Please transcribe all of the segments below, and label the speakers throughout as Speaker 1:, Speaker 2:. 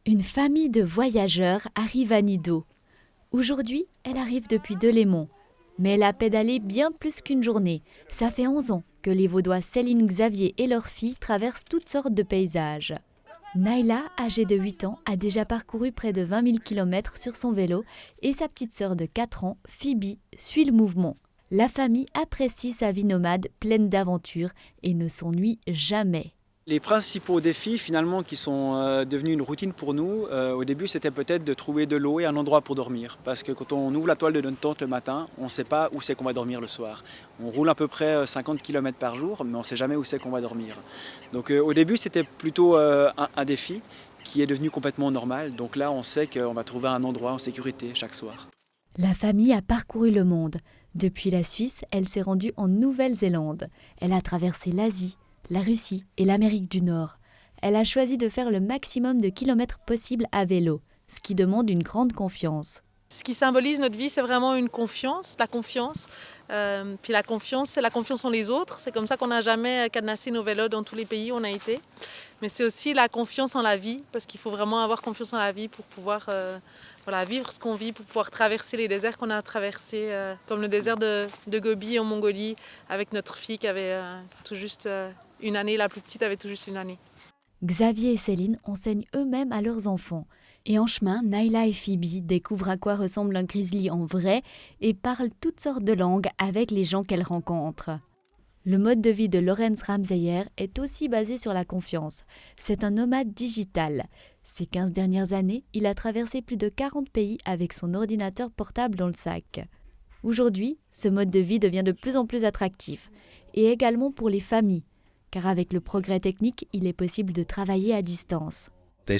Speaker 1: Une famille de voyageurs arrive à Nido. Aujourd'hui, elle arrive depuis Delémont. Mais elle a pédalé bien plus qu'une journée. Ça fait 11 ans que les Vaudois Céline, Xavier et leur fille traversent toutes sortes de paysages. Naïla, âgée de 8 ans, a déjà parcouru près de 20 000 km sur son vélo et sa petite sœur de 4 ans, Phoebe, suit le mouvement. La famille apprécie sa vie nomade pleine d'aventures et ne s'ennuie jamais.
Speaker 2: Les principaux défis finalement qui sont devenus une routine pour nous, au début c'était peut-être de trouver de l'eau et un endroit pour dormir. Parce que quand on ouvre la toile de notre tente le matin, on ne sait pas où c'est qu'on va dormir le soir. On roule à peu près 50 km par jour, mais on ne sait jamais où c'est qu'on va dormir. Donc au début c'était plutôt un défi qui est devenu complètement normal. Donc là on sait qu'on va trouver un endroit en sécurité chaque soir.
Speaker 1: La famille a parcouru le monde. Depuis la Suisse, elle s'est rendue en Nouvelle-Zélande. Elle a traversé l'Asie, la Russie et l'Amérique du Nord. Elle a choisi de faire le maximum de kilomètres possible à vélo, ce qui demande une grande confiance.
Speaker 3: Ce qui symbolise notre vie, c'est vraiment une confiance, la confiance. Puis la confiance, c'est la confiance en les autres. C'est comme ça qu'on n'a jamais cadenassé nos vélos dans tous les pays où on a été. Mais c'est aussi la confiance en la vie, parce qu'il faut vraiment avoir confiance en la vie pour pouvoir vivre ce qu'on vit, pour pouvoir traverser les déserts qu'on a traversés, comme le désert de Gobi en Mongolie, avec notre fille qui avait tout juste une année, la plus petite avait tout juste une année.
Speaker 1: Xavier et Céline enseignent eux-mêmes à leurs enfants. Et en chemin, Naïla et Phoebe découvrent à quoi ressemble un grizzly en vrai et parlent toutes sortes de langues avec les gens qu'elles rencontrent. Le mode de vie de Lorenz Ramseyer est aussi basé sur la confiance. C'est un nomade digital. Ces 15 dernières années, il a traversé plus de 40 pays avec son ordinateur portable dans le sac. Aujourd'hui, ce mode de vie devient de plus en plus attractif, et également pour les familles, car avec le progrès technique, il est possible de travailler à distance.
Speaker 4: Il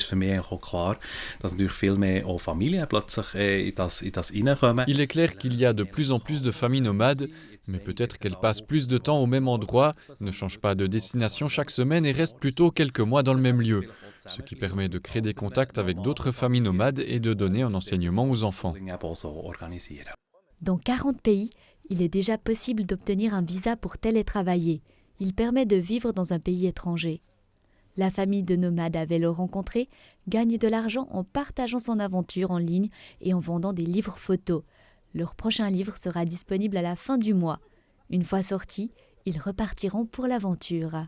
Speaker 5: est clair qu'il y a de plus en plus de familles nomades, mais peut-être qu'elles passent plus de temps au même endroit, ne changent pas de destination chaque semaine et restent plutôt quelques mois dans le même lieu, ce qui permet de créer des contacts avec d'autres familles nomades et de donner un enseignement aux enfants.
Speaker 1: Dans 40 pays, il est déjà possible d'obtenir un visa pour télétravailler. Il permet de vivre dans un pays étranger. La famille de nomades à vélo rencontrés gagne de l'argent en partageant son aventure en ligne et en vendant des livres photos. Leur prochain livre sera disponible à la fin du mois. Une fois sorti, ils repartiront pour l'aventure.